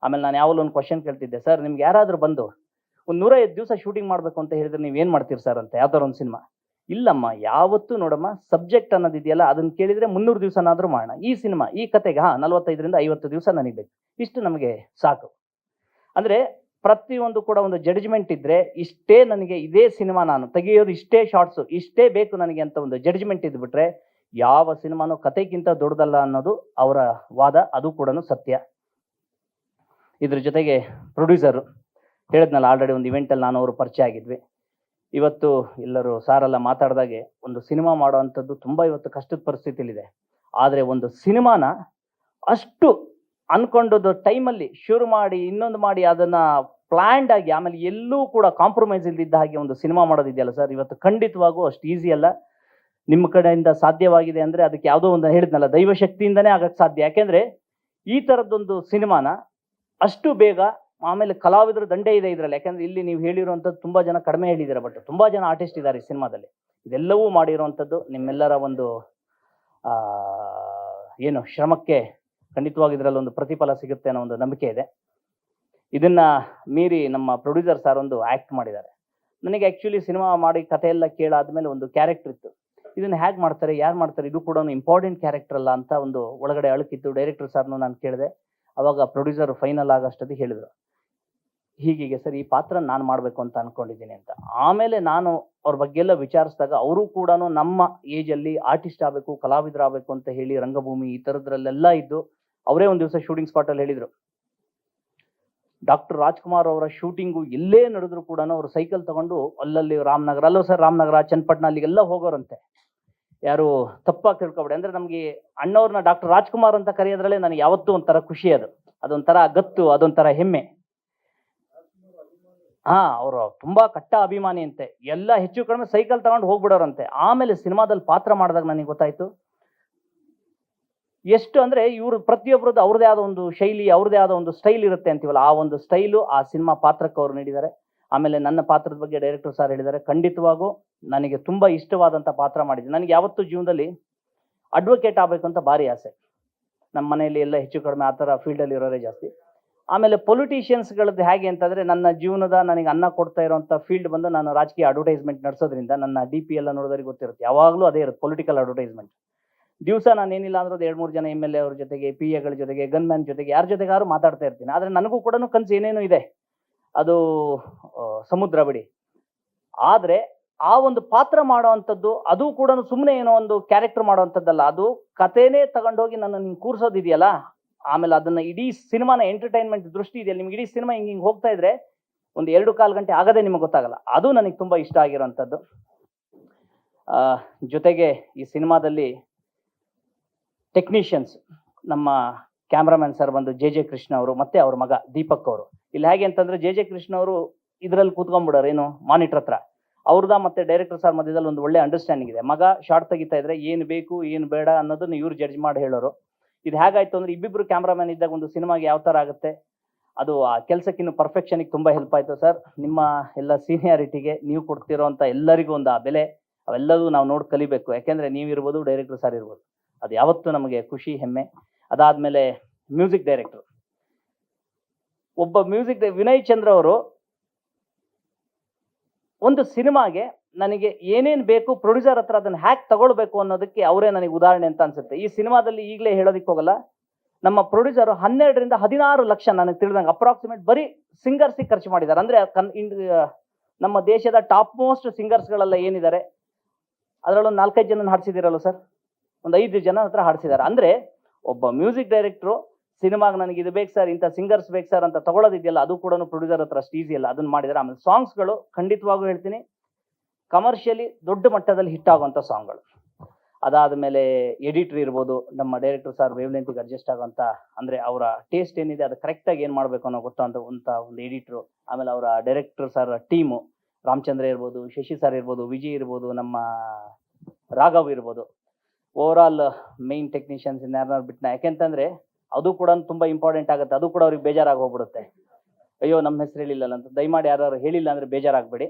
ಆಮೇಲೆ ನಾನು ಯಾವಾಗಲೂ ಒಂದು ಕ್ವಶನ್ ಕೇಳ್ತಿದ್ದೆ, ಸರ್ ನಿಮ್ಗೆ ಯಾರಾದರೂ ಬಂದು ಒಂದು 105 ದಿವಸ ಶೂಟಿಂಗ್ ಮಾಡಬೇಕು ಅಂತ ಹೇಳಿದ್ರೆ ನೀವೇನು ಮಾಡ್ತೀರಿ ಸರ್ ಅಂತ, ಯಾವ್ದಾದ್ರು ಒಂದು ಸಿನಿಮಾ. ಇಲ್ಲಮ್ಮ, ಯಾವತ್ತೂ ನೋಡಮ್ಮ, ಸಬ್ಜೆಕ್ಟ್ ಅನ್ನೋದಿದೆಯಲ್ಲ ಅದನ್ನ ಕೇಳಿದ್ರೆ 300 ದಿವಸನಾದರೂ ಮಾಡೋಣ. ಈ ಸಿನಿಮಾ ಈ ಕತೆಗೆ 45ರಿಂದ 50 ದಿವಸ ನನಗೆ ಬೇಕು, ಇಷ್ಟು ನಮಗೆ ಸಾಕು. ಅಂದರೆ ಪ್ರತಿಯೊಂದು ಕೂಡ ಒಂದು ಜಡ್ಜ್ಮೆಂಟ್ ಇದ್ದರೆ, ಇಷ್ಟೇ ನನಗೆ ಇದೇ ಸಿನಿಮಾ ನಾನು ತೆಗೆಯೋದು, ಇಷ್ಟೇ ಶಾರ್ಟ್ಸು, ಇಷ್ಟೇ ಬೇಕು ನನಗೆ ಅಂತ ಒಂದು ಜಡ್ಜ್ಮೆಂಟ್ ಇದ್ಬಿಟ್ರೆ ಯಾವ ಸಿನಿಮಾನೂ ಕತೆಗಿಂತ ದೊಡ್ಡದಲ್ಲ ಅನ್ನೋದು ಅವರ ವಾದ. ಅದು ಕೂಡ ಸತ್ಯ. ಇದ್ರ ಜೊತೆಗೆ ಪ್ರೊಡ್ಯೂಸರು ಹೇಳಿದ್ನಲ್ಲ, ಆಲ್ರೆಡಿ ಒಂದು ಇವೆಂಟಲ್ಲಿ ನಾನು ಅವರು ಪರಿಚಯ ಆಗಿದ್ವಿ. ಇವತ್ತು ಎಲ್ಲರೂ ಸಾರೆಲ್ಲ ಮಾತಾಡಿದಾಗೆ ಒಂದು ಸಿನಿಮಾ ಮಾಡುವಂಥದ್ದು ತುಂಬ ಇವತ್ತು ಕಷ್ಟದ ಪರಿಸ್ಥಿತಿಲಿದೆ. ಆದರೆ ಒಂದು ಸಿನಿಮಾನ ಅಷ್ಟು ಅನ್ಕೊಂಡದ್ದು ಟೈಮಲ್ಲಿ ಶುರು ಮಾಡಿ ಇನ್ನೊಂದು ಮಾಡಿ ಅದನ್ನು ಪ್ಲ್ಯಾಂಡ್ ಆಗಿ ಆಮೇಲೆ ಎಲ್ಲೂ ಕೂಡ ಕಾಂಪ್ರಮೈಸ್ ಇಲ್ದಿದ್ದ ಹಾಗೆ ಒಂದು ಸಿನಿಮಾ ಮಾಡೋದಿದೆಯಲ್ಲ ಸರ್, ಇವತ್ತು ಖಂಡಿತವಾಗೂ ಅಷ್ಟು ಈಸಿ ಅಲ್ಲ. ನಿಮ್ಮ ಕಡೆಯಿಂದ ಸಾಧ್ಯವಾಗಿದೆ ಅಂದರೆ ಅದಕ್ಕೆ ಯಾವುದೋ ಒಂದು ಹೇಳಿದ್ನಲ್ಲ, ದೈವಶಕ್ತಿಯಿಂದನೇ ಆಗಕ್ಕೆ ಸಾಧ್ಯ. ಯಾಕೆಂದರೆ ಈ ಥರದ್ದೊಂದು ಸಿನಿಮಾನ ಅಷ್ಟು ಬೇಗ, ಆಮೇಲೆ ಕಲಾವಿದರು ದಂಡೇ ಇದೆ ಇದರಲ್ಲಿ. ಯಾಕಂದರೆ ಇಲ್ಲಿ ನೀವು ಹೇಳಿರುವಂಥದ್ದು ತುಂಬ ಜನ ಕಡಿಮೆ ಹೇಳಿದ್ದೀರ, ಬಟ್ ತುಂಬ ಜನ ಆರ್ಟಿಸ್ಟ್ ಇದ್ದಾರೆ ಈ ಸಿನಿಮಾದಲ್ಲಿ. ಇದೆಲ್ಲವೂ ಮಾಡಿರುವಂಥದ್ದು ನಿಮ್ಮೆಲ್ಲರ ಒಂದು ಏನು ಶ್ರಮಕ್ಕೆ ಖಂಡಿತವಾಗಿ ಇದರಲ್ಲಿ ಒಂದು ಪ್ರತಿಫಲ ಸಿಗುತ್ತೆ ಅನ್ನೋ ಒಂದು ನಂಬಿಕೆ ಇದೆ. ಇದನ್ನ ಮೀರಿ ನಮ್ಮ ಪ್ರೊಡ್ಯೂಸರ್ ಸರ್ ಒಂದು ಆ್ಯಕ್ಟ್ ಮಾಡಿದ್ದಾರೆ. ನನಗೆ ಆ್ಯಕ್ಚುಲಿ ಸಿನಿಮಾ ಮಾಡಿ ಕಥೆಯೆಲ್ಲ ಕೇಳಾದ್ಮೇಲೆ ಒಂದು ಕ್ಯಾರೆಕ್ಟರ್ ಇತ್ತು, ಇದನ್ನು ಹೇಗೆ ಮಾಡ್ತಾರೆ, ಯಾರು ಮಾಡ್ತಾರೆ, ಇದು ಕೂಡ ಒಂದು ಇಂಪಾರ್ಟೆಂಟ್ ಕ್ಯಾರೆಕ್ಟರ್ ಅಲ್ಲ ಅಂತ ಒಂದು ಒಳಗಡೆ ಅಳುಕಿತ್ತು. ಡೈರೆಕ್ಟರ್ ಸರ್ನು ನಾನು ಕೇಳಿದೆ. ಅವಾಗ ಪ್ರೊಡ್ಯೂಸರ್ ಫೈನಲ್ ಆಗೋಷ್ಟೊತ್ತಿಗೆ ಹೇಳಿದರು, ಹೀಗೀಗೆ ಸರ್ ಈ ಪಾತ್ರ ನಾನು ಮಾಡಬೇಕು ಅಂತ ಅಂದ್ಕೊಂಡಿದ್ದೀನಿ ಅಂತ. ಆಮೇಲೆ ನಾನು ಅವ್ರ ಬಗ್ಗೆ ಎಲ್ಲ ವಿಚಾರಿಸಿದಾಗ ಅವರು ಕೂಡ ನಮ್ಮ ಏಜಲ್ಲಿ ಆರ್ಟಿಸ್ಟ್ ಆಗಬೇಕು, ಕಲಾವಿದರಾಗಬೇಕು ಅಂತ ಹೇಳಿ ರಂಗಭೂಮಿ ಈ ಥರದ್ರಲ್ಲೆಲ್ಲ ಇದ್ದು, ಅವರೇ ಒಂದು ದಿವಸ ಶೂಟಿಂಗ್ ಸ್ಪಾಟಲ್ಲಿ ಹೇಳಿದರು, ಡಾಕ್ಟರ್ ರಾಜ್ಕುಮಾರ್ ಅವರ ಶೂಟಿಂಗು ಎಲ್ಲೇ ನಡೆದ್ರು ಕೂಡ ಅವರು ಸೈಕಲ್ ತಗೊಂಡು ಅಲ್ಲಲ್ಲಿ ರಾಮನಗರ, ಅಲ್ಲೋ ಸರ್ ರಾಮನಗರ, ಚನ್ನಪಟ್ಟಣ ಅಲ್ಲಿಗೆಲ್ಲ ಹೋಗೋರಂತೆ. ಯಾರು ತಪ್ಪಾಗಿ ತಿಳ್ಕೊಬೇಡಿ. ಅಂದರೆ ನಮಗೆ ಅಣ್ಣವ್ರನ್ನ ಡಾಕ್ಟರ್ ರಾಜ್ಕುಮಾರ್ ಅಂತ ಕರೆಯೋದ್ರಲ್ಲೇ ನನಗೆ ಯಾವತ್ತೂ ಒಂಥರ ಖುಷಿ. ಅದೊಂಥರ ಗತ್ತು, ಅದೊಂಥರ ಹೆಮ್ಮೆ. ಅವರು ತುಂಬಾ ಕಟ್ಟ ಅಭಿಮಾನಿ ಅಂತೆ. ಎಲ್ಲ ಹೆಚ್ಚು ಕಡಿಮೆ ಸೈಕಲ್ ತಗೊಂಡು ಹೋಗ್ಬಿಡೋರಂತೆ. ಆಮೇಲೆ ಸಿನಿಮಾದಲ್ಲಿ ಪಾತ್ರ ಮಾಡಿದಾಗ ನನಗೆ ಗೊತ್ತಾಯ್ತು ಎಷ್ಟು ಅಂದ್ರೆ ಇವರು ಪ್ರತಿಯೊಬ್ಬರದ್ದು ಅವ್ರದೇ ಆದ ಒಂದು ಶೈಲಿ, ಅವ್ರದೇ ಆದ ಒಂದು ಸ್ಟೈಲ್ ಇರುತ್ತೆ ಅಂತೀವಲ್ಲ, ಆ ಒಂದು ಸ್ಟೈಲು ಆ ಸಿನಿಮಾ ಪಾತ್ರಕ್ಕೆ ಅವರು ನೀಡಿದ್ದಾರೆ. ಆಮೇಲೆ ನನ್ನ ಪಾತ್ರದ ಬಗ್ಗೆ ಡೈರೆಕ್ಟರ್ ಸರ್ ಹೇಳಿದ್ದಾರೆ. ಖಂಡಿತವಾಗೂ ನನಗೆ ತುಂಬಾ ಇಷ್ಟವಾದಂಥ ಪಾತ್ರ ಮಾಡಿದ್ದೀನಿ. ನನಗೆ ಯಾವತ್ತೂ ಜೀವನದಲ್ಲಿ ಅಡ್ವೊಕೇಟ್ ಆಗಬೇಕು ಅಂತ ಭಾರಿ ಆಸೆ. ನಮ್ಮ ಮನೆಯಲ್ಲಿ ಎಲ್ಲ ಹೆಚ್ಚು ಕಡಿಮೆ ಆ ಥರ ಫೀಲ್ಡಲ್ಲಿ ಇರೋರೇ ಜಾಸ್ತಿ. ಆಮೇಲೆ ಪೊಲಿಟಿಷಿಯನ್ಸ್ಗಳದ್ದು ಹೇಗೆ ಅಂತಂದರೆ, ನನ್ನ ಜೀವನದ ನನಗೆ ಅನ್ನ ಕೊಡ್ತಾ ಇರೋಂಥ ಫೀಲ್ಡ್ ಬಂದು ನಾನು ರಾಜಕೀಯ ಅಡ್ವರ್ಟೈಸ್ಮೆಂಟ್ ನಡೆಸೋದ್ರಿಂದ ನನ್ನ DP ಎಲ್ಲ ನೋಡೋದರಿಗೆ ಗೊತ್ತಿರುತ್ತೆ. ಯಾವಾಗಲೂ ಅದೇ ಇರುತ್ತೆ, ಪೊಲಿಟಿಕಲ್ ಅಡ್ವರ್ಟೈಸ್ಮೆಂಟ್. ದಿವಸ ನಾನು ಏನಿಲ್ಲ ಅಂದ್ರೂ 2-3 ಜನ MLA ಅವ್ರ ಜೊತೆಗೆ, PA ಗಳ ಜೊತೆಗೆ, ಗನ್ಮ್ಯಾನ್ ಜೊತೆಗೆ, ಯಾರ ಜೊತೆಗಾದ್ರು ಮಾತಾಡ್ತಾ ಇರ್ತೀನಿ. ಆದರೆ ನನಗೂ ಕೂಡ ಕನಸು ಏನೇನು ಇದೆ, ಅದು ಸಮುದ್ರ ಬಿಡಿ. ಆದರೆ ಆ ಒಂದು ಪಾತ್ರ ಮಾಡೋವಂಥದ್ದು ಅದು ಕೂಡ ಸುಮ್ಮನೆ ಏನೋ ಒಂದು ಕ್ಯಾರೆಕ್ಟರ್ ಮಾಡೋವಂಥದ್ದಲ್ಲ, ಅದು ಕಥೆನೇ ತಗೊಂಡೋಗಿ ನನ್ನ ಹಿಂಗೆ ಕೂರಿಸೋದಿದೆಯಲ್ಲ, ಆಮೇಲೆ ಅದನ್ನ ಇಡೀ ಸಿನಿಮಾನ ಎಂಟರ್ಟೈನ್ಮೆಂಟ್ ದೃಷ್ಟಿ ಇದೆಯಲ್ಲ, ನಿಮ್ಗೆ ಇಡೀ ಸಿನಿಮಾ ಹಿಂಗೆ ಹೋಗ್ತಾ ಇದ್ರೆ ಒಂದು 2-4 ಗಂಟೆ ಆಗದೆ ನಿಮಗೆ ಗೊತ್ತಾಗಲ್ಲ. ಅದು ನನಗೆ ತುಂಬ ಇಷ್ಟ ಆಗಿರೋಂಥದ್ದು. ಜೊತೆಗೆ ಈ ಸಿನಿಮಾದಲ್ಲಿ ಟೆಕ್ನಿಷಿಯನ್ಸ್, ನಮ್ಮ ಕ್ಯಾಮ್ರಾಮನ್ ಸರ್ ಬಂದು JJ ಕೃಷ್ಣ ಅವರು, ಮತ್ತೆ ಅವ್ರ ಮಗ ದೀಪಕ್ ಅವರು. ಇಲ್ಲಿ ಹೇಗೆ ಅಂತಂದ್ರೆ JJ ಕೃಷ್ಣ ಅವರು ಇದರಲ್ಲಿ ಕೂತ್ಕೊಂಡ್ಬಿಡೋರು, ಏನು ಮಾನಿಟರ್ ಹತ್ರ. ಅವ್ರದ ಮತ್ತೆ ಡೈರೆಕ್ಟರ್ ಸರ್ ಮಧ್ಯದಲ್ಲಿ ಒಂದು ಒಳ್ಳೆ ಅಂಡರ್ಸ್ಟ್ಯಾಂಡಿಂಗ್ ಇದೆ. ಮಗ ಶಾರ್ಟ್ ತೆಗಿತಾ ಇದ್ರೆ ಏನು ಬೇಕು ಏನು ಬೇಡ ಅನ್ನೋದನ್ನ ಇವ್ರು ಜಡ್ಜ್ ಮಾಡಿ ಹೇಳೋರು. ಇದು ಹೇಗಾಯ್ತು ಅಂದ್ರೆ, ಇಬ್ಬಿಬ್ರು ಕ್ಯಾಮ್ರಾಮನ್ ಇದ್ದಾಗ ಒಂದು ಸಿನಿಮಾಗೆ ಯಾವ ಥರ ಆಗುತ್ತೆ, ಅದು ಆ ಕೆಲಸಕ್ಕಿನ್ನು ಪರ್ಫೆಕ್ಷನಿಗೆ ತುಂಬ ಹೆಲ್ಪ್ ಆಯಿತು ಸರ್. ನಿಮ್ಮ ಎಲ್ಲ ಸೀನಿಯಾರಿಟಿಗೆ ನೀವು ಕೊಡ್ತಿರೋ ಅಂತ ಎಲ್ಲರಿಗೂ ಒಂದು ಆ ಬೆಲೆ, ಅವೆಲ್ಲವೂ ನಾವು ನೋಡಿ ಕಲಿಬೇಕು. ಯಾಕೆಂದರೆ ನೀವಿರ್ಬೋದು, ಡೈರೆಕ್ಟರ್ ಸರ್ ಇರ್ಬೋದು, ಅದು ಯಾವತ್ತೂ ನಮಗೆ ಖುಷಿ, ಹೆಮ್ಮೆ. ಅದಾದಮೇಲೆ ಮ್ಯೂಸಿಕ್ ಡೈರೆಕ್ಟರ್, ಒಬ್ಬ ವಿನಯ್ ಚಂದ್ರ ಅವರು ಒಂದು ಸಿನಿಮಾಗೆ ನನಗೆ ಏನೇನು ಬೇಕು, ಪ್ರೊಡ್ಯೂಸರ್ ಹತ್ರ ಅದನ್ನು ಹ್ಯಾಕ್ ತಗೊಳ್ಬೇಕು ಅನ್ನೋದಕ್ಕೆ ಅವರೇ ನನಗೆ ಉದಾಹರಣೆ ಅಂತ ಅನ್ಸುತ್ತೆ. ಈ ಸಿನಿಮಾದಲ್ಲಿ ಈಗಲೇ ಹೇಳೋದಕ್ಕೆ ಹೋಗಲ್ಲ, ನಮ್ಮ ಪ್ರೊಡ್ಯೂಸರ್ 12ರಿಂದ 16 ಲಕ್ಷ ನನಗೆ ತಿಳಿದಂಗೆ ಅಪ್ರಾಕ್ಸಿಮೇಟ್ ಬರೀ ಸಿಂಗರ್ಸಿಗೆ ಖರ್ಚು ಮಾಡಿದ್ದಾರೆ. ಅಂದರೆ ನಮ್ಮ ದೇಶದ ಟಾಪ್ ಮೋಸ್ಟ್ ಸಿಂಗರ್ಸ್ಗಳೆಲ್ಲ ಏನಿದ್ದಾರೆ ಅದರಲ್ಲೊಂದು 4-5 ಜನ ಹಾಡಿಸಿದಿರಲ್ಲ ಸರ್, ಒಂದು 5 ಜನ ಹತ್ರ ಹಾಡಿಸಿದ್ದಾರೆ. ಅಂದರೆ ಒಬ್ಬ ಮ್ಯೂಸಿಕ್ ಡೈರೆಕ್ಟ್ರು ಸಿನಿಮಾಗೆ ನನಗೆ ಇದು ಬೇಕು ಸರ್, ಇಂಥ ಸಿಂಗರ್ಸ್ ಬೇಕು ಸರ್ ಅಂತ ತಗೊಳ್ಳೋದಿದೆಯಲ್ಲ, ಅದು ಕೂಡ ಪ್ರೊಡ್ಯೂಸರ್ ಹತ್ರ ಅಷ್ಟು ಈಸಿ ಅಲ್ಲ, ಅದನ್ನು ಮಾಡಿದ್ದಾರೆ. ಆಮೇಲೆ ಸಾಂಗ್ಸ್ಗಳು ಖಂಡಿತವಾಗೂ ಹೇಳ್ತೀನಿ, ಕಮರ್ಷಿಯಲಿ ದೊಡ್ಡ ಮಟ್ಟದಲ್ಲಿ ಹಿಟ್ ಆಗುವಂಥ ಸಾಂಗ್ಗಳು. ಅದಾದಮೇಲೆ ಎಡಿಟ್ರ್ ಇರ್ಬೋದು, ನಮ್ಮ ಡೈರೆಕ್ಟರ್ ಸರ್ ವೇವ್ ಲೆಂತ್ಗೆ ಅಡ್ಜಸ್ಟ್ ಆಗುವಂಥ, ಅಂದರೆ ಅವರ ಟೇಸ್ಟ್ ಏನಿದೆ ಅದು ಕರೆಕ್ಟಾಗಿ ಏನು ಮಾಡಬೇಕು ಅನ್ನೋ ಗೊತ್ತಂತ ಒಂದು ಎಡಿಟ್ರು. ಆಮೇಲೆ ಅವರ ಡೈರೆಕ್ಟರ್ ಸರ್ ಟೀಮು, ರಾಮಚಂದ್ರ ಇರ್ಬೋದು, ಶಶಿ ಸರ್ ಇರ್ಬೋದು, ವಿಜಯ್ ಇರ್ಬೋದು, ನಮ್ಮ ರಾಘವ್ ಇರ್ಬೋದು, ಓವರ್ ಆಲ್ ಮೈನ್ ಟೆಕ್ನಿಷಿಯನ್ಸ್ ಇನ್ಯಾರನ್ನಾರು ಬಿಟ್ಟನ. ಯಾಕೆಂತಂದರೆ ಅದು ಕೂಡ ತುಂಬ ಇಂಪಾರ್ಟೆಂಟ್ ಆಗುತ್ತೆ. ಅದು ಕೂಡ ಅವ್ರಿಗೆ ಬೇಜಾರಾಗಿ ಹೋಗ್ಬಿಡುತ್ತೆ, ಅಯ್ಯೋ ನಮ್ಮ ಹೆಸರು ಹೇಳಿಲ್ಲ ಅಂತ. ದಯಮಾಡಿ ಯಾರು ಹೇಳಿಲ್ಲ ಅಂದರೆ ಬೇಜಾರಾಗಬೇಡಿ.